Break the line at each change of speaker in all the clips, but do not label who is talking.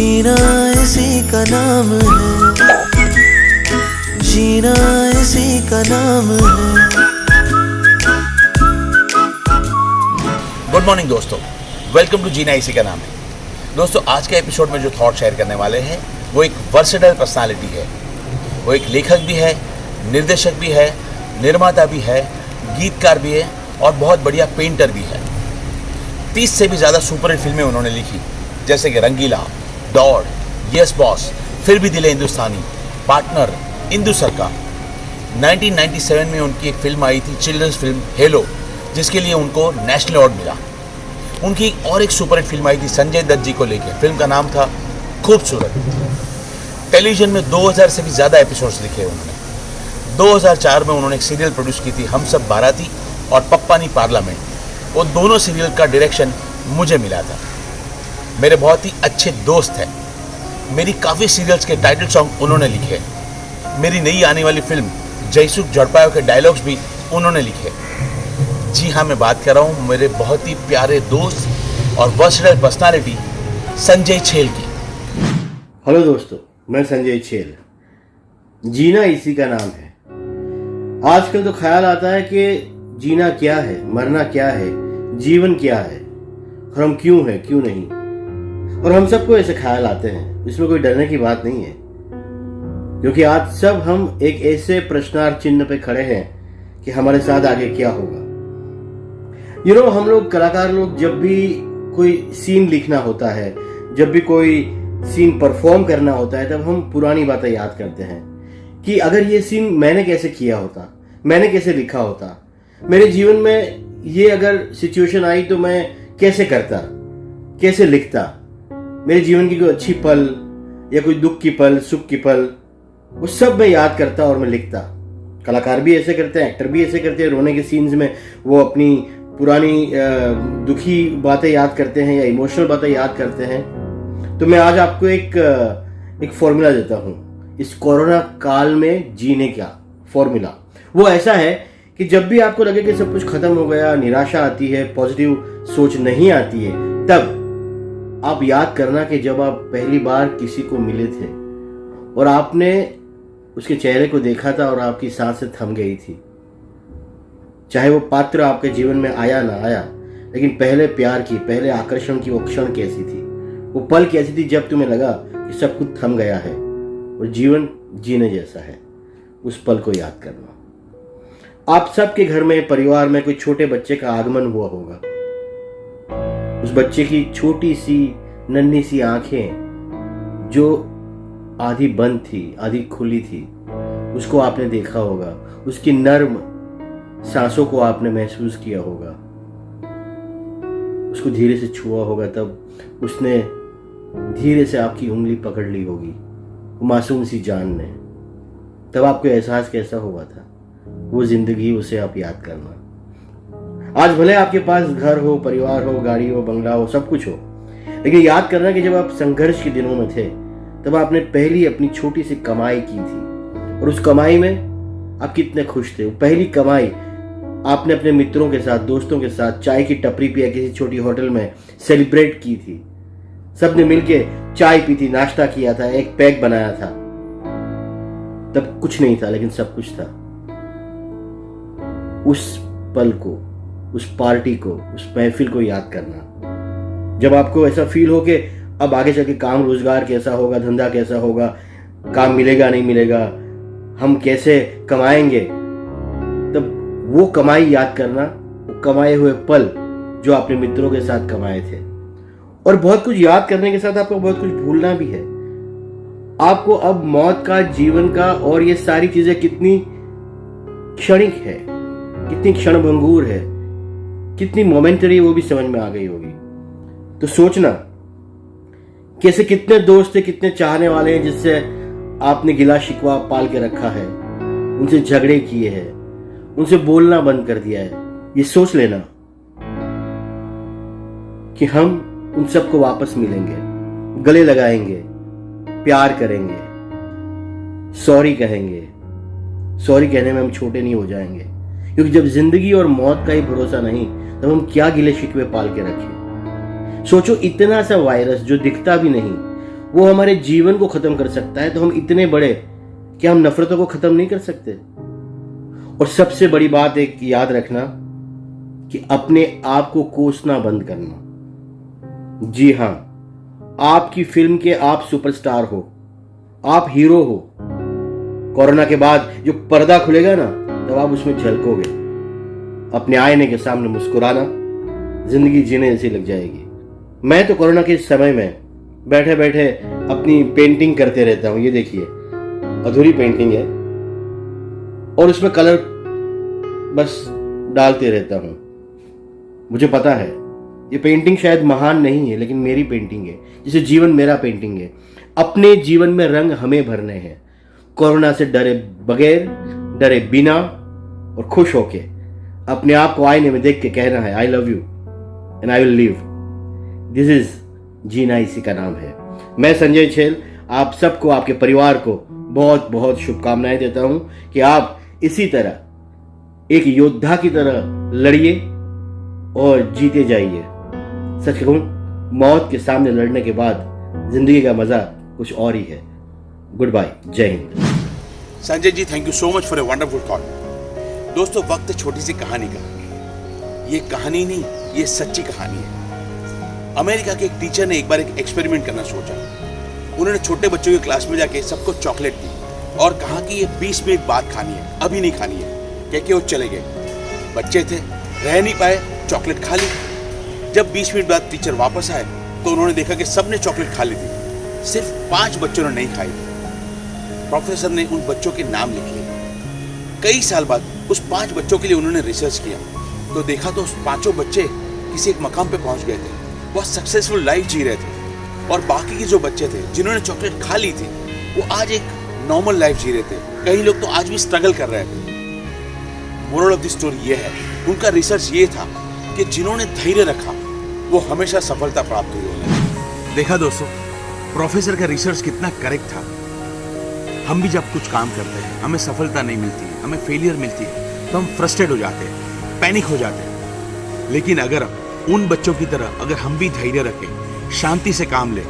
जीना इसी का नाम है, जीना इसी का नाम है।
गुड मॉर्निंग दोस्तों, वेलकम टू जीना इसी का नाम है। दोस्तों, आज के एपिसोड में जो थॉट शेयर करने वाले हैं वो एक वर्सेटाइल पर्सनालिटी है। वो एक लेखक भी है, निर्देशक भी है, निर्माता भी है, गीतकार भी है और बहुत बढ़िया पेंटर भी है। 30 से भी ज़्यादा सुपरहिट फिल्में उन्होंने लिखी, जैसे कि रंगीला, दौड़, यस बॉस, फिर भी दिल है हिंदुस्तानी, पार्टनर, इंदु सरकार। 1997 में उनकी एक फिल्म आई थी, चिल्ड्रंस फिल्म हेलो, जिसके लिए उनको नेशनल अवार्ड मिला। उनकी और एक सुपरहिट फिल्म आई थी संजय दत्त जी को लेकर, फिल्म का नाम था खूबसूरत। टेलीविजन में 2000 से भी ज़्यादा एपिसोड्स लिखे उन्होंने। 2004 में उन्होंने एक सीरियल प्रोड्यूस की थी, हम सब बाराती और पप्पानी पार्लियामेंट। वो दोनों सीरियल का डायरेक्शन मुझे मिला था। मेरे बहुत ही अच्छे दोस्त हैं। मेरी काफ़ी सीरियल्स के टाइटल सॉन्ग उन्होंने लिखे। मेरी नई आने वाली फिल्म जयसुख झड़पायो के डायलॉग्स भी उन्होंने लिखे। जी हाँ, मैं बात कर रहा हूँ मेरे बहुत ही प्यारे दोस्त और वर्सेटाइल पर्सनालिटी संजय छेल की।
हेलो दोस्तों, मैं संजय छेल। जीना इसी का नाम है। आजकल तो ख्याल आता है कि जीना क्या है, मरना क्या है, जीवन क्या है और हम क्यों हैं, क्यों नहीं। और हम सबको ऐसे ख्याल आते हैं, इसमें कोई डरने की बात नहीं है, क्योंकि आज सब हम एक ऐसे प्रश्नार्थ चिन्ह पे खड़े हैं कि हमारे साथ आगे क्या होगा। हम लोग कलाकार लोग जब भी कोई सीन लिखना होता है, जब भी कोई सीन परफॉर्म करना होता है, तब हम पुरानी बातें याद करते हैं कि अगर ये सीन मैंने कैसे किया होता, मैंने कैसे लिखा होता, मेरे जीवन में ये अगर सिचुएशन आई तो मैं कैसे करता, कैसे लिखता। मेरे जीवन की कोई अच्छी पल या कोई दुख की पल, सुख की पल, वो सब मैं याद करता और मैं लिखता। कलाकार भी ऐसे करते हैं, एक्टर भी ऐसे करते हैं। रोने के सीन्स में वो अपनी पुरानी दुखी बातें याद करते हैं या इमोशनल बातें याद करते हैं। तो मैं आज आपको एक फॉर्मूला देता हूं इस कोरोना काल में जीने का फॉर्मूला। वो ऐसा है कि जब भी आपको लगे कि सब कुछ खत्म हो गया, निराशा आती है, पॉजिटिव सोच नहीं आती है, तब आप याद करना कि जब आप पहली बार किसी को मिले थे और आपने उसके चेहरे को देखा था और आपकी सांसें थम गई थी। चाहे वो पात्र आपके जीवन में आया ना आया, लेकिन पहले प्यार की, पहले आकर्षण की वो क्षण कैसी थी, वो पल कैसी थी जब तुम्हें लगा कि सब कुछ थम गया है और जीवन जीने जैसा है। उस पल को याद करना। आप सबके घर में, परिवार में कोई छोटे बच्चे का आगमन हुआ होगा। उस बच्चे की छोटी सी नन्ही सी आंखें जो आधी बंद थी, आधी खुली थी, उसको आपने देखा होगा। उसकी नर्म सांसों को आपने महसूस किया होगा। उसको धीरे से छुआ होगा, तब उसने धीरे से आपकी उंगली पकड़ ली होगी, मासूम सी जान ने। तब आपको एहसास कैसा हुआ था, वो जिंदगी, उसे आप याद करना। आज भले आपके पास घर हो, परिवार हो, गाड़ी हो, बंगला हो, सब कुछ हो, लेकिन याद करना कि जब आप संघर्ष के दिनों में थे, तब आपने पहली अपनी छोटी सी कमाई की थी और उस कमाई में आप कितने खुश थे। वो पहली कमाई आपने अपने मित्रों के साथ, दोस्तों के साथ चाय की टपरी पे या किसी छोटी होटल में सेलिब्रेट की थी। सबने मिलके चाय पी थी, नाश्ता किया था, एक पैक बनाया था। तब कुछ नहीं था, लेकिन सब कुछ था। उस पल को, उस पार्टी को, उस महफिल को याद करना। जब आपको ऐसा फील हो कि अब आगे चल के काम रोजगार कैसा होगा, धंधा कैसा होगा, काम मिलेगा नहीं मिलेगा, हम कैसे कमाएंगे, तब वो कमाई याद करना, वो कमाए हुए पल जो आपने मित्रों के साथ कमाए थे। और बहुत कुछ याद करने के साथ आपको बहुत कुछ भूलना भी है। आपको अब मौत का, जीवन का और ये सारी चीजें कितनी क्षणिक है, कितनी क्षणभंगुर है, कितनी मोमेंटरी, वो भी समझ में आ गई होगी। तो सोचना कैसे कितने दोस्त थे, कितने चाहने वाले हैं जिससे आपने गिला शिकवा पाल के रखा है, उनसे झगड़े किए हैं, उनसे बोलना बंद कर दिया है। ये सोच लेना कि हम उन सबको वापस मिलेंगे, गले लगाएंगे, प्यार करेंगे, सॉरी कहेंगे। सॉरी कहने में हम छोटे नहीं हो जाएंगे, क्योंकि जब जिंदगी और मौत का ही भरोसा नहीं, तब हम क्या गिले शिकवे पाल के रखें। सोचो, इतना सा वायरस जो दिखता भी नहीं, वो हमारे जीवन को खत्म कर सकता है, तो हम इतने बड़े कि हम नफरतों को खत्म नहीं कर सकते? और सबसे बड़ी बात एक याद रखना कि अपने आप को कोसना बंद करना। जी हां, आपकी फिल्म के आप सुपरस्टार हो, आप हीरो हो। कोरोना के बाद जो पर्दा खुलेगा ना, तब आप उसमें झलकोगे। अपने आईने के सामने मुस्कुराना जिंदगी जीने जैसी लग जाएगी। मैं तो कोरोना के समय में बैठे बैठे अपनी पेंटिंग करते रहता हूं। ये देखिए, अधूरी पेंटिंग है और उसमें कलर बस डालते रहता हूं। मुझे पता है ये पेंटिंग शायद महान नहीं है, लेकिन मेरी पेंटिंग है। जैसे जीवन मेरा पेंटिंग है। अपने जीवन में रंग हमें भरने हैं, कोरोना से डरे बगैर, डरे बिना, और खुश होके अपने आप को आईने में देख के कहना है, I love you and I will live. This is जीना इसी का नाम है। मैं संजय छेल आप सबको, आपके परिवार को बहुत बहुत शुभकामनाएं देता हूं कि आप इसी तरह एक योद्धा की तरह लड़िए और जीते जाइए। सच कहूं, मौत के सामने लड़ने के बाद जिंदगी का मजा कुछ और ही है। गुड बाय, जय हिंद।
Sanjay ji, thank you so much for a wonderful thought. दोस्तों, वक्त छोटी सी कहानी का, ये कहानी नहीं, ये सच्ची कहानी है। अमेरिका के एक टीचर ने एक बार एक एक्सपेरिमेंट करना सोचा। उन्होंने छोटे बच्चों की क्लास में जाके सबको चॉकलेट दी और कहा कि ये 20 मिनट बाद खानी है, अभी नहीं खानी है। कह के वो चले गए। बच्चे थे, रह नहीं पाए, चॉकलेट खा ली। जब 20 मिनट बाद टीचर वापस आए तो उन्होंने देखा कि सबने चॉकलेट खा ली थी, सिर्फ 5 बच्चों ने नहीं खाई। प्रोफेसर ने उन बच्चों के नाम लिख लिए। कई साल बाद उस 5 बच्चों के लिए उन्होंने रिसर्च किया तो देखा तो उस 5 बच्चे किसी एक मकाम पे पहुंच गए थे, बहुत सक्सेसफुल लाइफ जी रहे थे। और बाकी के जो बच्चे थे जिन्होंने चॉकलेट खा ली थी, वो आज एक नॉर्मल लाइफ जी रहे थे। कई लोग तो आज भी स्ट्रगल कर रहे थे। मोरल ऑफ द स्टोरी ये है, उनका रिसर्च ये था कि जिन्होंने धैर्य रखा वो हमेशा सफलता प्राप्त हुई उन्हें। देखा दोस्तों, प्रोफेसर का रिसर्च कितना करेक्ट था। हम भी जब कुछ काम करते हैं, हमें सफलता नहीं मिलती, हमें फेलियर मिलती है, तो हम फ्रस्ट्रेट हो जाते हैं, पैनिक हो जाते हैं। लेकिन अगर उन बच्चों की तरह अगर हम भी धैर्य रखें, शांति से काम लें,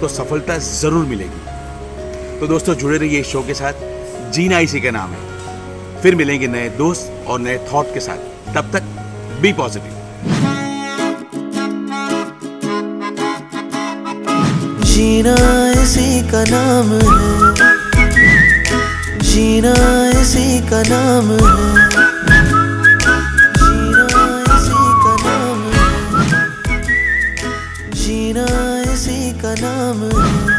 तो सफलता जरूर मिलेगी। तो दोस्तों, जुड़े रहिए इस शो के साथ। जीना इसी का नाम है। फिर मिलेंगे नए दोस्त और नए थॉट के साथ। तब तक बी पॉजिटिव।
जीना इसी का नाम है, जीना इसी का नाम है, जीना इसी का नाम है, जीना इसी का नाम है।